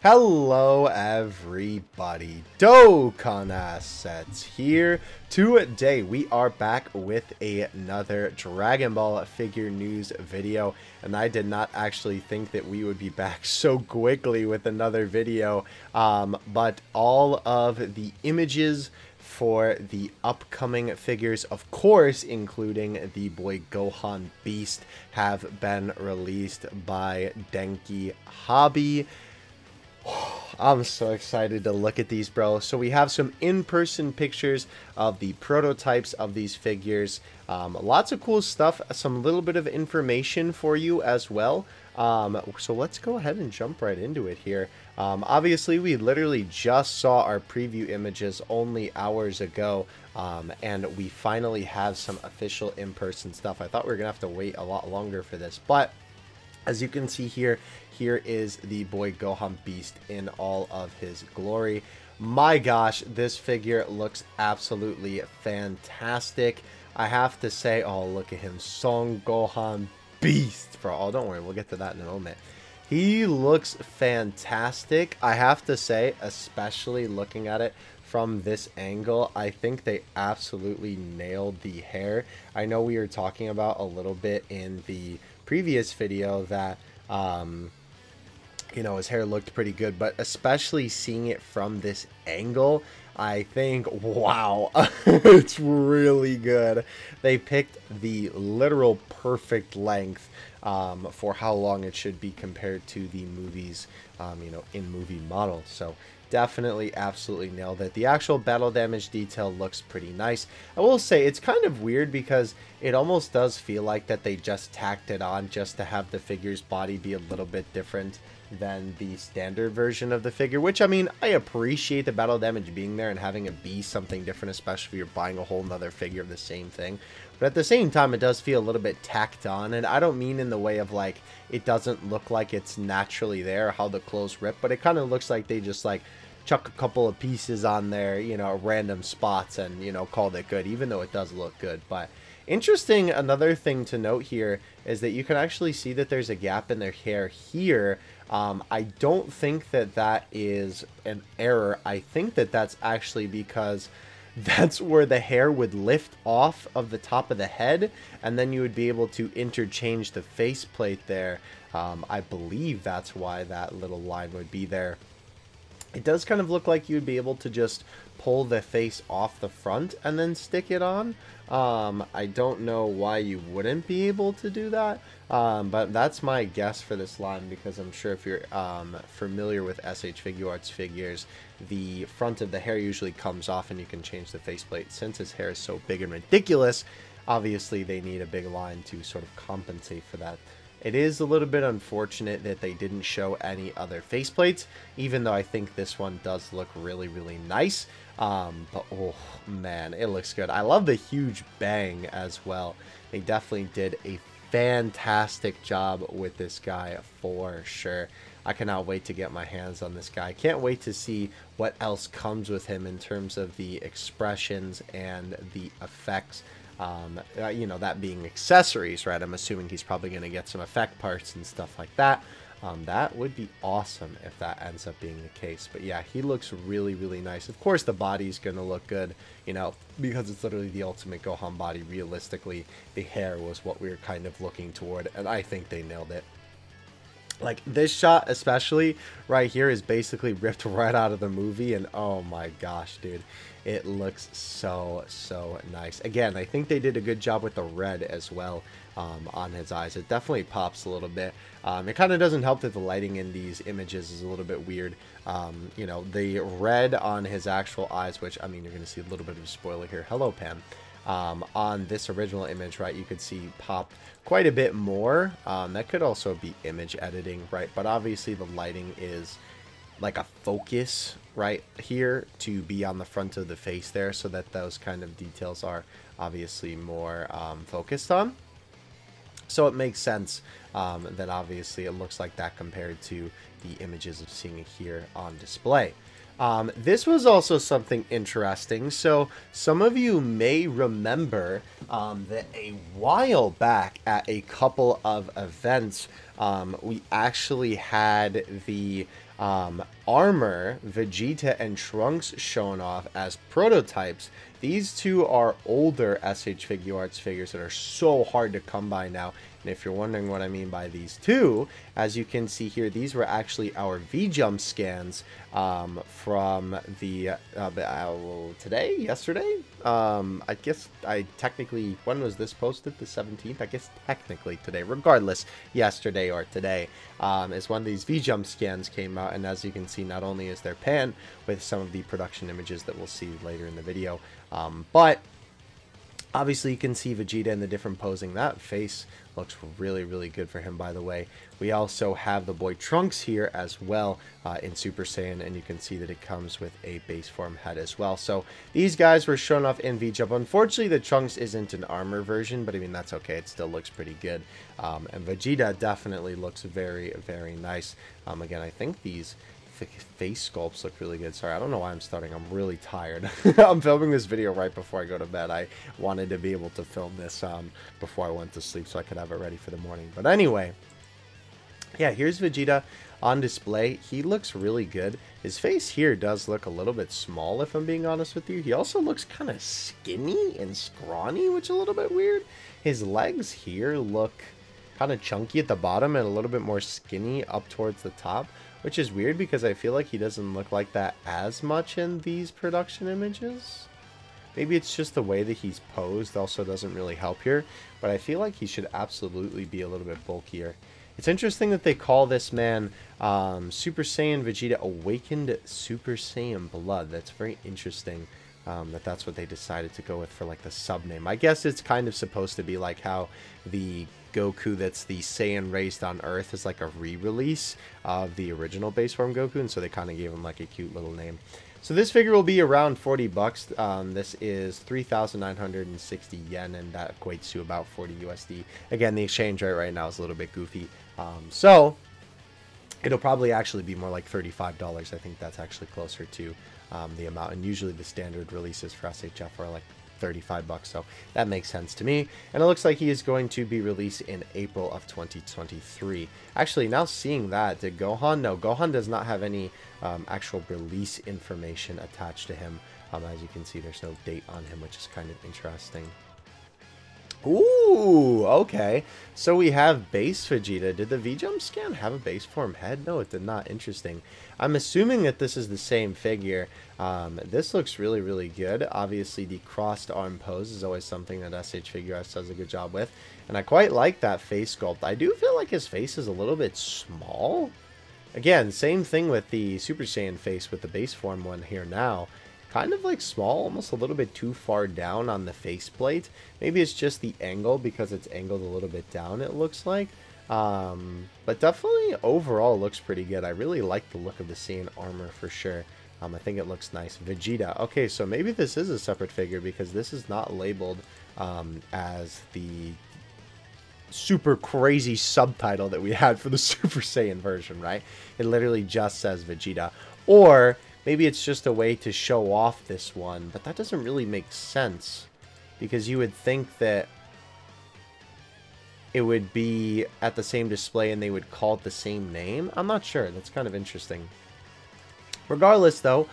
Hello everybody, Dokkan Assets here. Today we are back with another Dragon Ball figure news video, and I did not actually think that we would be back so quickly with another video, but all of the images for the upcoming figures, of course including the boy Gohan Beast, have been released by Denki Hobby. I'm so excited to look at these, bro. So we have some in-person pictures of the prototypes of these figures. Lots of cool stuff. Some little bit of information for you as well. So let's go ahead and jump right into it here. Obviously, we literally just saw our preview images only hours ago. And we finally have some official in-person stuff. I thought we were going to have to wait a lot longer for this, but as you can see here, here is the boy Gohan Beast in all of his glory. My gosh, this figure looks absolutely fantastic. I have to say, oh, look at him. Son Gohan Beast. Oh, don't worry, we'll get to that in a moment. He looks fantastic. I have to say, especially looking at it from this angle, I think they absolutely nailed the hair. I know we were talking about a little bit in the previous video that you know, his hair looked pretty good, but especially seeing it from this angle, I think, wow, it's really good. They picked the literal perfect length for how long it should be compared to the movies, you know, in movie model. So definitely absolutely nailed it. The actual battle damage detail looks pretty nice. I will say it's kind of weird because it almost does feel like that they just tacked it on just to have the figure's body be a little bit different than the standard version of the figure, which, I mean, I appreciate the battle damage being there and having it be something different, especially if you're buying a whole nother figure of the same thing. But at the same time, it does feel a little bit tacked on, and I don't mean in the way of, like, it doesn't look like it's naturally there, how the clothes rip, but it kind of looks like they just, like, chuck a couple of pieces on there, you know, random spots and, you know, called it good, even though it does look good. But interesting, another thing to note here is that you can actually see that there's a gap in their hair here. I don't think that that is an error. I think that that's actually because that's where the hair would lift off of the top of the head, and then you would be able to interchange the faceplate there. I believe that's why that little line would be there. It does kind of look like you'd be able to just pull the face off the front and then stick it on. I don't know why you wouldn't be able to do that, but that's my guess for this line, because I'm sure if you're familiar with SH Figuarts figures, the front of the hair usually comes off and you can change the faceplate. Since his hair is so big and ridiculous, obviously they need a big line to sort of compensate for that. It is a little bit unfortunate that they didn't show any other faceplates, even though I think this one does look really, really nice. But oh man, it looks good. I love the huge bang as well. They definitely did a fantastic job with this guy for sure. I cannot wait to get my hands on this guy. Can't wait to see what else comes with him in terms of the expressions and the effects. You know, that being accessories, right? I'm assuming he's probably going to get some effect parts and stuff like that. That would be awesome if that ends up being the case. But yeah, he looks really, really nice. Of course, the body's going to look good, you know, because it's literally the ultimate Gohan body. Realistically, the hair was what we were kind of looking toward, and I think they nailed it. Like, this shot especially right here is basically ripped right out of the movie, and oh my gosh, dude, it looks so nice. Again, I think they did a good job with the red as well on his eyes. It definitely pops a little bit. It kind of doesn't help that the lighting in these images is a little bit weird. You know, the red on his actual eyes, which, I mean, you're going to see a little bit of a spoiler here. Hello, Pam. On this original image, right, you could see pop quite a bit more. That could also be image editing, right? But obviously the lighting is like a focus right here to be on the front of the face there, so that those kind of details are obviously more focused on. So it makes sense that obviously it looks like that compared to the images of seeing it here on display. This was also something interesting. So some of you may remember that a while back at a couple of events, we actually had the Armor, Vegeta and Trunks shown off as prototypes. These two are older SH Figuarts figures that are so hard to come by now. And if you're wondering what I mean by these two, as you can see here, these were actually our V-Jump scans from the yesterday? I guess when was this posted? The 17th? I guess technically today. Regardless, yesterday or today is when these V-Jump scans came out. And as you can see, not only is there pan with some of the production images that we'll see later in the video, but obviously you can see Vegeta in the different posing. That face looks really, really good for him, by the way. We also have the boy Trunks here as well in Super Saiyan, and you can see that it comes with a base form head as well. So these guys were shown off in V-Jump. Unfortunately, the Trunks isn't an armor version, but I mean, that's okay. It still looks pretty good. And Vegeta definitely looks very, very nice. Again, I think these face sculpts look really good. Sorry, I don't know why I'm starting. I'm really tired. I'm filming this video right before I go to bed. I wanted to be able to film this before I went to sleep so I could have it ready for the morning. But anyway, yeah, here's Vegeta on display. He looks really good. His face here does look a little bit small, if I'm being honest with you. He also looks kind of skinny and scrawny, which is a little bit weird. His legs here look kind of chunky at the bottom and a little bit more skinny up towards the top, which is weird because I feel like he doesn't look like that as much in these production images. Maybe it's just the way that he's posed also doesn't really help here, but I feel like he should absolutely be a little bit bulkier. It's interesting that they call this man Super Saiyan Vegeta Awakened Super Saiyan Blood. That's very interesting that's what they decided to go with for like the sub name. I guess it's kind of supposed to be like how the Goku that's the Saiyan raised on Earth is like a re-release of the original base form Goku, and so they kind of gave him like a cute little name. So this figure will be around 40 bucks. This is 3,960 yen, and that equates to about 40 USD. Again, the exchange rate right now is a little bit goofy. So it'll probably actually be more like $35. I think that's actually closer to the amount. And usually the standard releases for SHF are like 35 bucks, so that makes sense to me. And it looks like he is going to be released in April of 2023. Actually, now seeing that, did Gohan? No, Gohan does not have any actual release information attached to him. As you can see, there's no date on him, which is kind of interesting. Ooh, okay. So we have base Vegeta. Did the V-Jump scan have a base form head? No, it did not. Interesting. I'm assuming that this is the same figure. This looks really, really good. Obviously, the crossed arm pose is always something that SH Figuarts does a good job with. And I quite like that face sculpt. I do feel like his face is a little bit small. Again, same thing with the Super Saiyan face with the base form one here now. Kind of like small, almost a little bit too far down on the faceplate. Maybe it's just the angle because it's angled a little bit down, it looks like. But definitely overall looks pretty good. I really like the look of the Saiyan armor for sure. I think it looks nice. Vegeta. Okay, so maybe this is a separate figure because this is not labeled as the super crazy subtitle that we had for the Super Saiyan version, right? It literally just says Vegeta. Or maybe it's just a way to show off this one, but that doesn't really make sense because you would think that it would be at the same display and they would call it the same name. I'm not sure. That's kind of interesting. Regardless, though,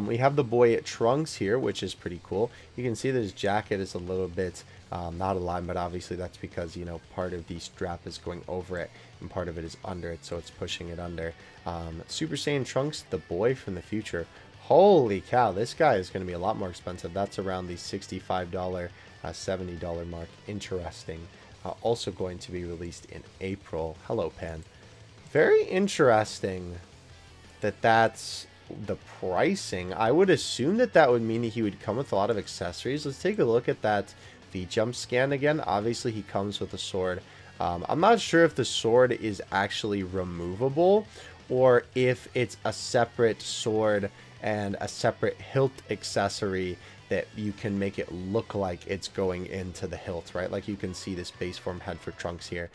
we have the boy Trunks here, which is pretty cool. You can see that his jacket is a little bit not aligned, but obviously that's because, you know, part of the strap is going over it and part of it is under it, so it's pushing it under. Super Saiyan Trunks, the boy from the future. Holy cow, this guy is going to be a lot more expensive. That's around the $65, $70 mark. Interesting. Also going to be released in April. Hello, Pan. Very interesting that that's the pricing. I would assume that that would mean that he would come with a lot of accessories. Let's take a look at that V-Jump scan again. Obviously, he comes with a sword. I'm not sure if the sword is actually removable or if it's a separate sword and a separate hilt accessory that you can make it look like it's going into the hilt, right? Like you can see this base form head for Trunks here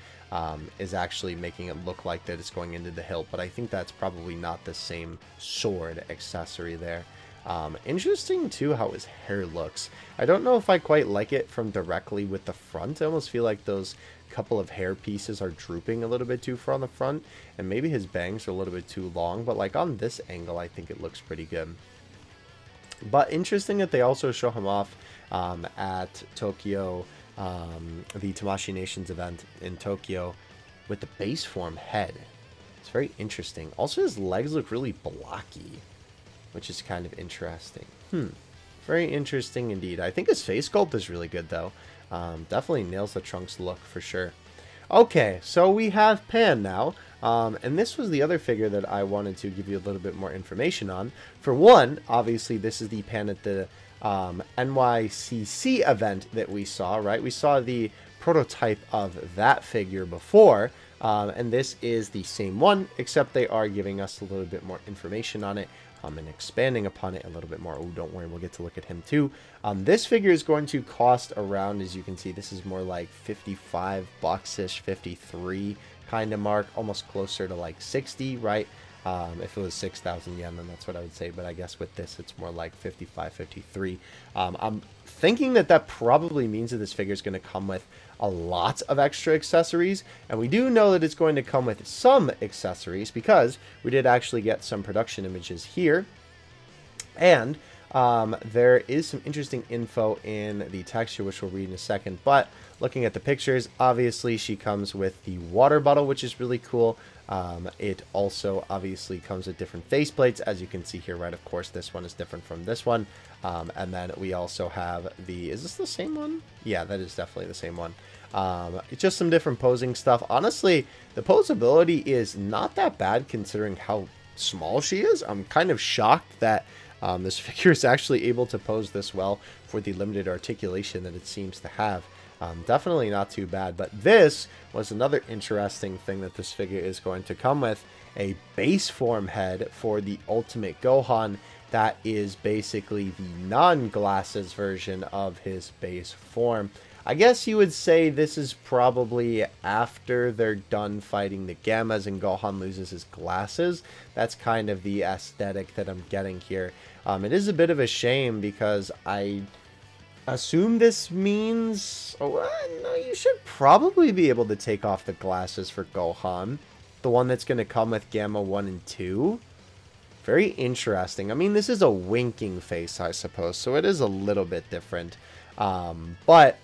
is actually making it look like that it's going into the hilt, but I think that's probably not the same sword accessory there. Interesting too how his hair looks. I don't know if I quite like it from directly with the front. I almost feel like those couple of hair pieces are drooping a little bit too far on the front, and maybe his bangs are a little bit too long, but like on this angle I think it looks pretty good. But interesting that they also show him off at Tokyo, the Tamashii Nations event in Tokyo, with the base form head. It's very interesting. Also, his legs look really blocky, which is kind of interesting. Very interesting indeed. I think his face sculpt is really good, though. Definitely nails the Trunks look for sure. Okay, so we have Pan now. And this was the other figure that I wanted to give you a little bit more information on. For one, obviously, this is the Pan at the NYCC event that we saw, right? We saw the prototype of that figure before. And this is the same one, except they are giving us a little bit more information on it. And expanding upon it a little bit more. Oh, don't worry, we'll get to look at him too. This figure is going to cost around, as you can see, this is more like 55 bucks-ish, 53 kind of mark, almost closer to like 60, right? If it was 6,000 yen, then that's what I would say. But I guess with this, it's more like 55, 53. I'm thinking that that probably means that this figure is going to come with a lot of extra accessories. And we do know that it's going to come with some accessories because we did actually get some production images here. And there is some interesting info in the text here, which we'll read in a second. But looking at the pictures, obviously she comes with the water bottle, which is really cool. It also obviously comes with different faceplates, as you can see here, right? Of course, this one is different from this one. And then we also have the, is this the same one? Yeah, that is definitely the same one. It's just some different posing stuff. Honestly, the posability is not that bad considering how small she is. I'm kind of shocked that this figure is actually able to pose this well for the limited articulation that it seems to have. Definitely not too bad, but this was another interesting thing that this figure is going to come with, a base form head for the Ultimate Gohan that is basically the non-glasses version of his base form. I guess you would say this is probably after they're done fighting the Gammas and Gohan loses his glasses. That's kind of the aesthetic that I'm getting here. It is a bit of a shame because I assume this means, oh, no, you should probably be able to take off the glasses for Gohan. The one that's going to come with Gamma 1 and 2. Very interesting. I mean, this is a winking face, I suppose, so it is a little bit different. But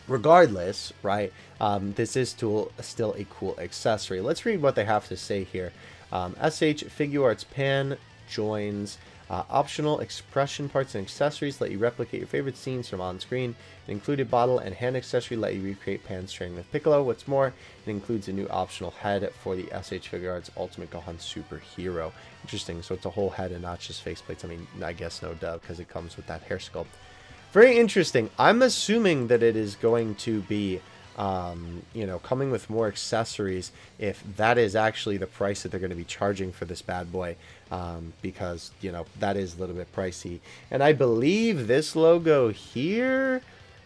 regardless, right, this is still a cool accessory. Let's read what they have to say here. SH Figuarts Pan joins optional expression parts and accessories let you replicate your favorite scenes from on screen. An included bottle and hand accessory let you recreate Pan's training with Piccolo. What's more, it includes a new optional head for the SH Figuarts Ultimate Gohan Superhero. Interesting, so it's a whole head and not just faceplates. I mean, I guess no doubt because it comes with that hair sculpt. Very interesting. I'm assuming that it is going to be you know, coming with more accessories, if that is actually the price that they're going to be charging for this bad boy, because, you know, that is a little bit pricey. And I believe this logo here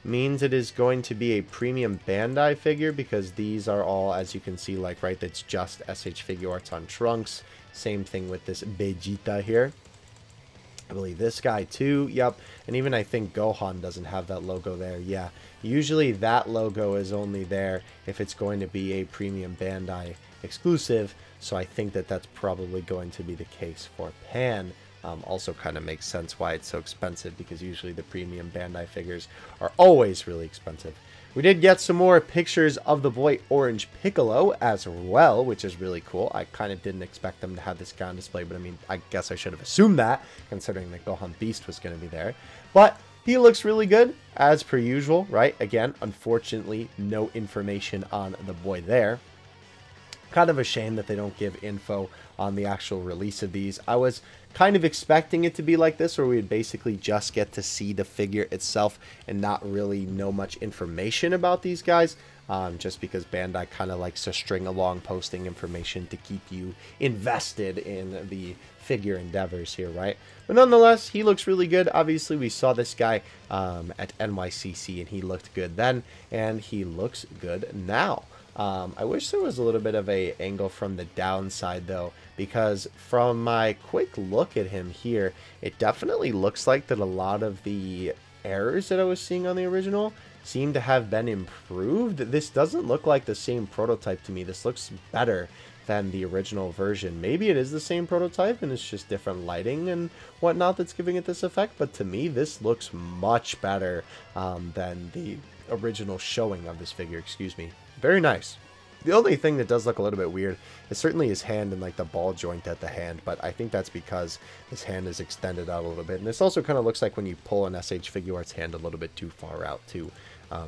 means it is going to be a premium Bandai figure, because these are all, as you can see, like, right, that's just SH Figuarts on Trunks. Same thing with this Vegeta here. I believe this guy too, yep, and even I think Gohan doesn't have that logo there, yeah. Usually that logo is only there if it's going to be a premium Bandai exclusive, so I think that that's probably going to be the case for Pan. Also kind of makes sense why it's so expensive, because usually the premium Bandai figures are always really expensive. We did get some more pictures of the boy Orange Piccolo as well, which is really cool. I kind of didn't expect them to have this guy on display, but I mean, I guess I should have assumed that, considering that Gohan Beast was going to be there. But he looks really good, as per usual, right? Again, unfortunately, no information on the boy there. Kind of a shame that they don't give info on the actual release of these. I was kind of expecting it to be like this, where we would basically just get to see the figure itself and not really know much information about these guys, just because Bandai kind of likes to string along posting information to keep you invested in the figure endeavors here, right? But nonetheless, he looks really good. Obviously, we saw this guy at NYCC, and he looked good then, and he looks good now. I wish there was a little bit of a angle from the downside though, because from my quick look at him here, it definitely looks like that a lot of the errors that I was seeing on the original seem to have been improved. This doesn't look like the same prototype to me. This looks better than the original version. Maybe it is the same prototype and it's just different lighting and whatnot that's giving it this effect, but to me this looks much better than the original showing of this figure, excuse me. Very nice. The only thing that does look a little bit weird is certainly his hand and like the ball joint at the hand, but I think that's because his hand is extended out a little bit. And this also kind of looks like when you pull an SH Figuarts hand a little bit too far out too.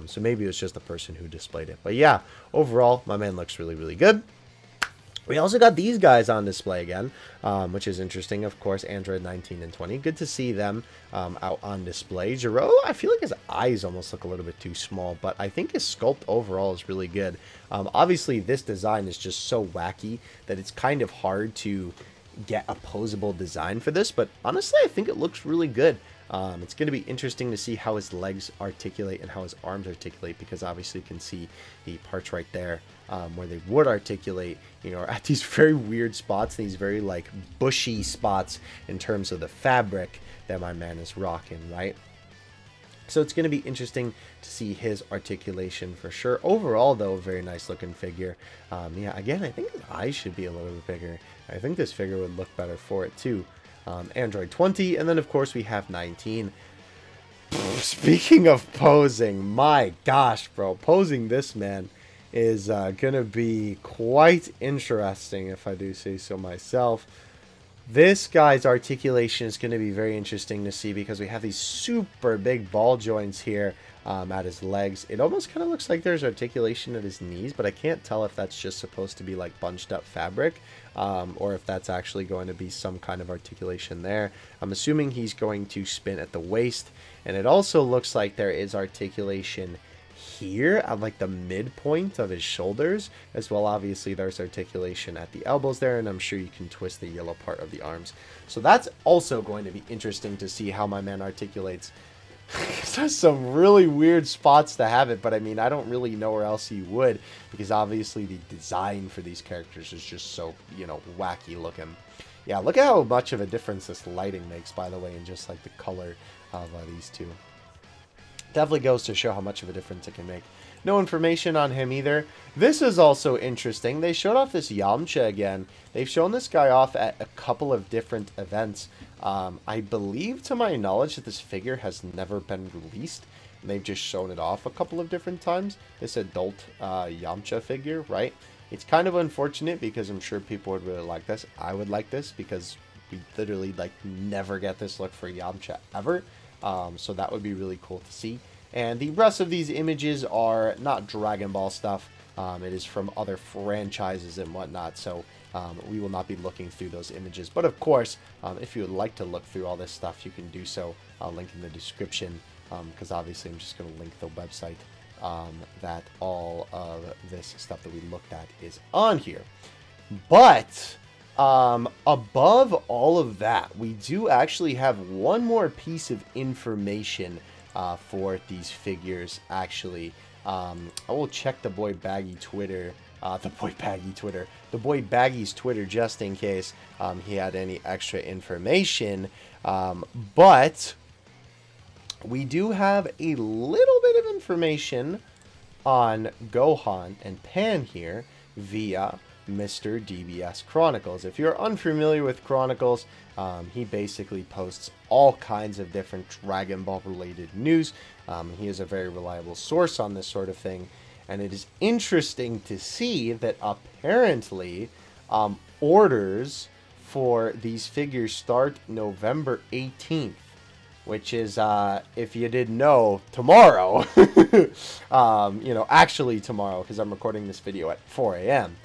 So maybe it was just the person who displayed it. But yeah, overall, my man looks really, really good. We also got these guys on display again, which is interesting. Of course, Android 19 and 20. Good to see them out on display. Giro, I feel like his eyes almost look a little bit too small, but I think his sculpt overall is really good. Obviously, this design is just so wacky that it's kind of hard to get a posable design for this, but honestly, I think it looks really good. It's going to be interesting to see how his legs articulate and how his arms articulate, because obviously you can see the parts right there where they would articulate, you know, at these very weird spots, these very like bushy spots in terms of the fabric that my man is rocking, right? So it's going to be interesting to see his articulation for sure. Overall, though, very nice looking figure. Yeah, again, I think his eyes should be a little bit bigger. I think this figure would look better for it too. Android 20, and then of course we have 19. Speaking of posing, my gosh, bro, posing this man is gonna be quite interesting, if I do say so myself. This guy's articulation is going to be very interesting to see, because we have these super big ball joints here at his legs. It almost kind of looks like there's articulation at his knees, but I can't tell if that's just supposed to be like bunched up fabric or if that's actually going to be some kind of articulation there. I'm assuming he's going to spin at the waist, and it also looks like there is articulation here at like the midpoint of his shoulders as well. Obviously there's articulation at the elbows there, and I'm sure you can twist the yellow part of the arms. So that's also going to be interesting to see how my man articulates. There's some really weird spots to have it, but I mean, I don't really know where else you would, because obviously the design for these characters is just so, you know, wacky looking. Yeah, look at how much of a difference this lighting makes, by the way, and just like the color of these two. Definitely goes to show how much of a difference it can make. No information on him either. This is also interesting. They showed off this Yamcha again. They've shown this guy off at a couple of different events. I believe, to my knowledge, that this figure has never been released. And they've just shown it off a couple of different times. This adult Yamcha figure, right? It's kind of unfortunate, because I'm sure people would really like this. I would like this, because we literally like never get this look for Yamcha ever. So that would be really cool to see. And the rest of these images are not Dragon Ball stuff. It is from other franchises and whatnot. So we will not be looking through those images. But of course, if you would like to look through all this stuff, you can do so. I'll link in the description, because obviously I'm just going to link the website that all of this stuff that we looked at is on here. But above all of that, we do actually have one more piece of information for these figures, actually. I will check the boy Baggy Twitter, the boy Baggy's Twitter, just in case he had any extra information. But we do have a little bit of information on Gohan and Pan here via Mr. DBS Chronicles. If you're unfamiliar with Chronicles, he basically posts all kinds of different Dragon Ball related news. He is a very reliable source on this sort of thing, and it is interesting to see that apparently orders for these figures start November 18th, which is, if you didn't know, tomorrow. You know, actually tomorrow, because I'm recording this video at 4 a.m.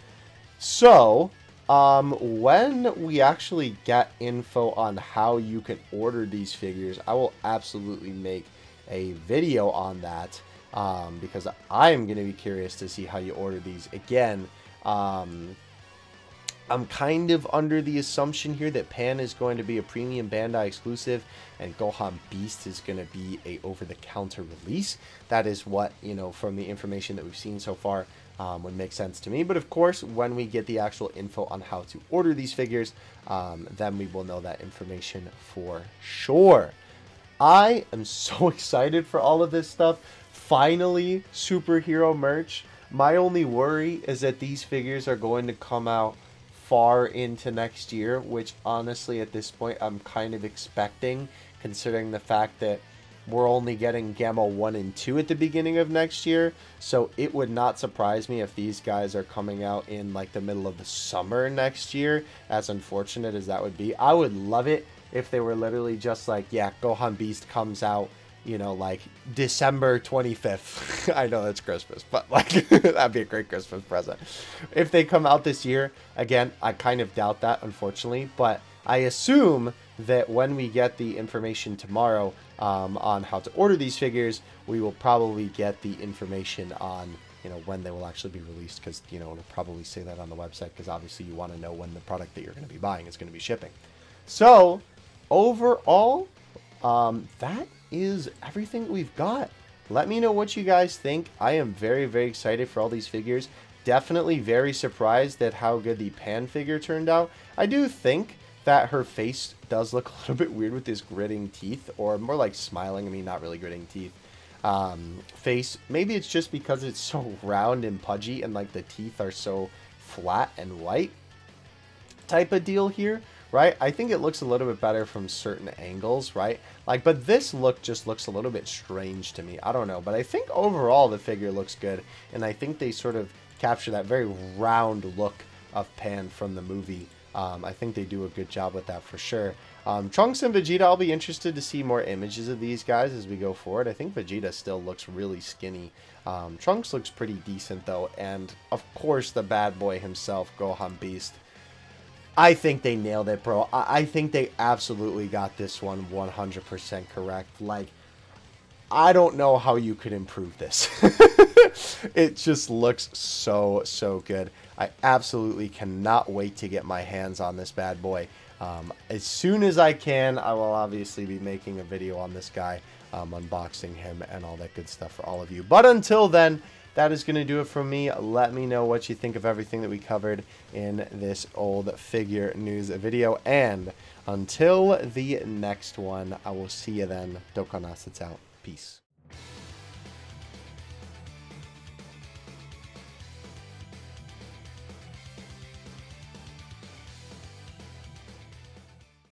So, when we actually get info on how you can order these figures, I will absolutely make a video on that, because I am going to be curious to see how you order these. Again, I'm kind of under the assumption here that Pan is going to be a premium Bandai exclusive and Gohan Beast is going to be a over-the-counter release. That is what, you know, from the information that we've seen so far, would make sense to me. But of course, when we get the actual info on how to order these figures, then we will know that information for sure. I am so excited for all of this stuff. finally superhero merch. My only worry is that these figures are going to come out far into next year, which honestly at this point I'm kind of expecting, considering the fact that we're only getting Gamma 1 and 2 at the beginning of next year. So it would not surprise me if these guys are coming out in like the middle of the summer next year, as unfortunate as that would be. I would love it if they were literally just like, yeah, Gohan Beast comes out, you know, like December 25th. I know that's Christmas, but like that'd be a great Christmas present. If they come out this year, again, I kind of doubt that, unfortunately, but I assume that when we get the information tomorrow on how to order these figures, we will probably get the information on, you know, when they will actually be released, because, you know, it'll probably say that on the website, because obviously you want to know when the product that you're going to be buying is going to be shipping. So overall, that is everything we've got. Let me know what you guys think. I am very, very excited for all these figures. Definitely very surprised at how good the Pan figure turned out. I do think that her face does look a little bit weird with this gritting teeth, or more like smiling. I mean, not really gritting teeth. Face. Maybe it's just because it's so round and pudgy and like the teeth are so flat and white type of deal here, right? I think it looks a little bit better from certain angles, right? Like, but this look just looks a little bit strange to me. I don't know, but I think overall the figure looks good, and I think they sort of capture that very round look of Pan from the movie. I think they do a good job with that for sure. Trunks and Vegeta, I'll be interested to see more images of these guys as we go forward. I think Vegeta still looks really skinny. Trunks looks pretty decent though, and of course the bad boy himself, Gohan Beast. I think they nailed it, bro. I think they absolutely got this one 100% correct. Like, I don't know how you could improve this. It just looks so, so good. I absolutely cannot wait to get my hands on this bad boy. As soon as I can, I will obviously be making a video on this guy, unboxing him and all that good stuff for all of you. But until then, that is going to do it from me. Let me know what you think of everything that we covered in this old figure news video. And until the next one, I will see you then. Dokkan, it's out. Peace.